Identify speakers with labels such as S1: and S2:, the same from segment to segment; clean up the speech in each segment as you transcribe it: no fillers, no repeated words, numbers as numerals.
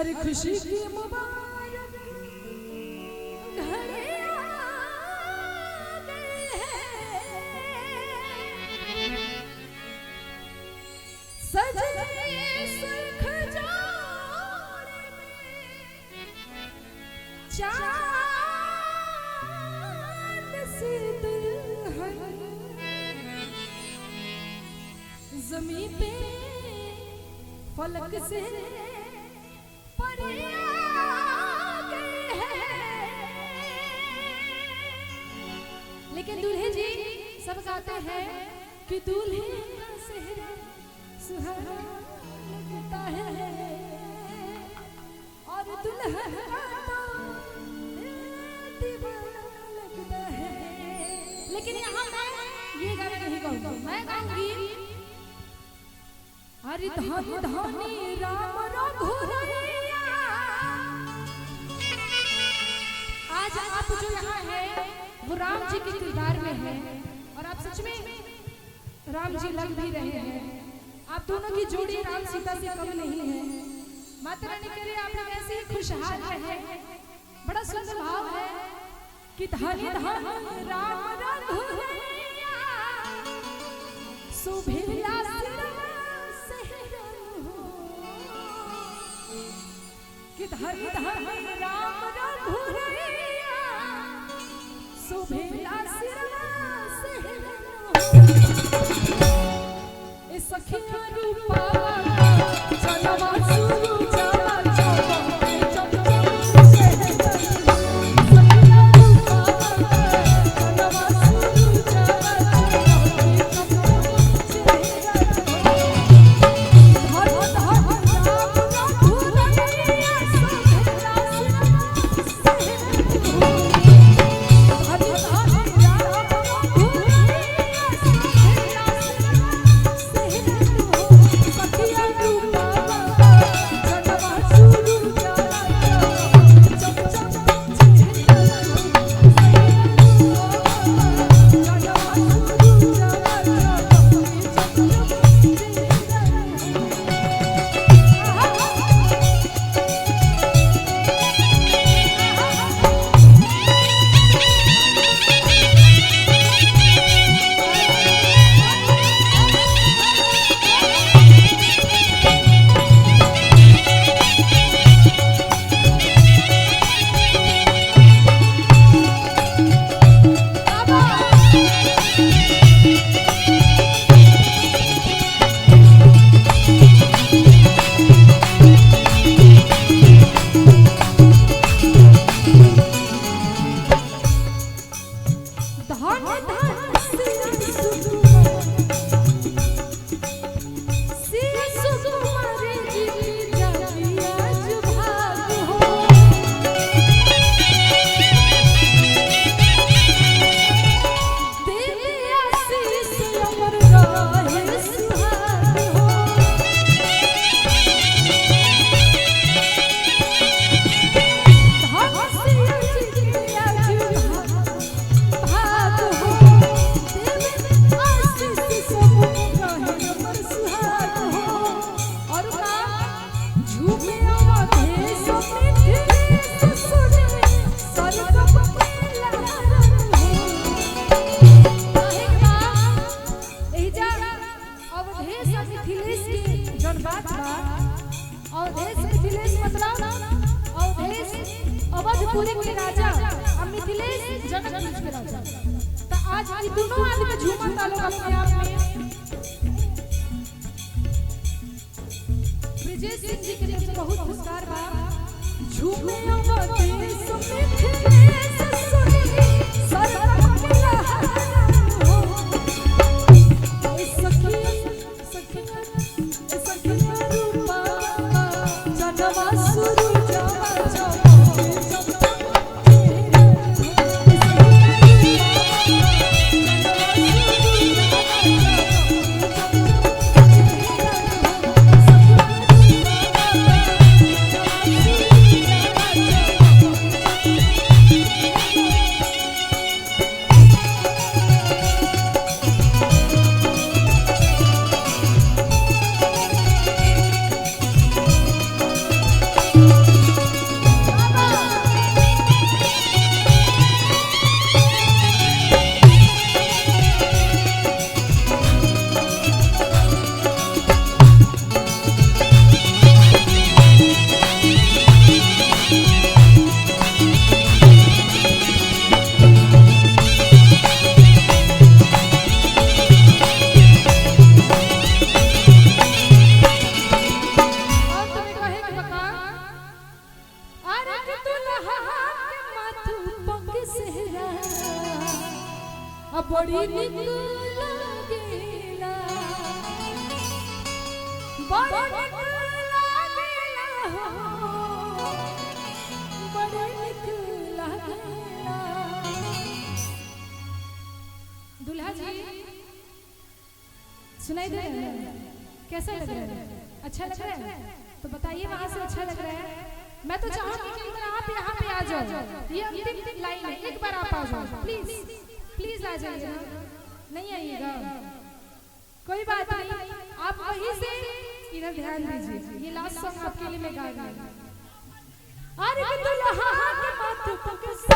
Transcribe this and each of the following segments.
S1: हर खुशी की मुबारक घड़ी आ गई है, सजने सुर्ख जोड़े में चांद सी दुल्हन ज़मीं पे फलक से लेकिन दूल्हे जी सब गाते हैं कि दूल्हे का सेहरा सुहाना लगता है और दुल्हन का तो दीवाना लगता है। लेकिन यहाँ मैं ये गाना नहीं गाऊंगा, मैं गाऊंगी हरि धनी धनी राम रघुरैया। आज आप जो यहाँ है वो राम जी के किरदार में है और आप सच में राम जी लग भी रहे हैं। आप दोनों की जोड़ी राम सीता से कम नहीं है। माता रानी करे आप लोग ऐसे ही खुशहाल रहे। बड़ा सुंदर भाव है कि धनी धनी राम रघुरैया सुभेला कि धनी धनी राम रघुरैया सुभेला सिरवा सेहरा ए सखिया रूपा चलवा सुरु चला चला चम चम सेहरा सखिया रूपा चलवा सुरु चला चला चम चम सेहरा हर हर राम रघुरैया सुभेला सिरवा अवधपुरी के राजा और मिथिलेश जनक के राजा। तो आज ये दोनों आदमी झूमत आलो अपने आप में। ब्रिजेश सिंह जी के लिए बहुत पुरस्कार बा। झूमे अवधेश मिथिलेश सुनी सरम के लहर हो सखिया सखिया सखिया रूपा जनवा सुरु जवा बड़े निक लागेला हो, बड़े निक लागेला। दुल्हा जी सुनाई दे रहा है? कैसा लग रहा है? अच्छा लग रहा है? तो बताइए वहां से अच्छा लग रहा है? मैं तो चाहूंगी कि आप यहाँ पे आ जाओ, ये अंतिम लाइन है, एक बार आप आ जाओ प्लीज, प्लीज आ जाइए। नहीं आइएगा कोई बात नहीं, आप वहीं से इधर ध्यान दीजिए, ये लास्ट सॉन्ग आपके लिए मैं गा रही हूँ। अरे दुल्हा के माथे पर से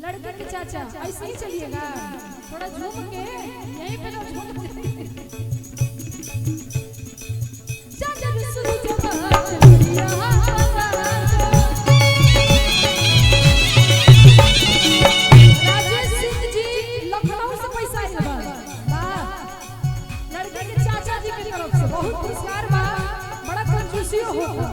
S1: लड़के के चाचा ऐसे ही चलिएगा, थोड़ा झूम के यहीं पे झूम राजेश सिंह जी लखनऊ से पैसा आया लड़के के चाचा जी की तरफ से, बहुत पुरस्कार बा, बड़ा कंजूसी होता।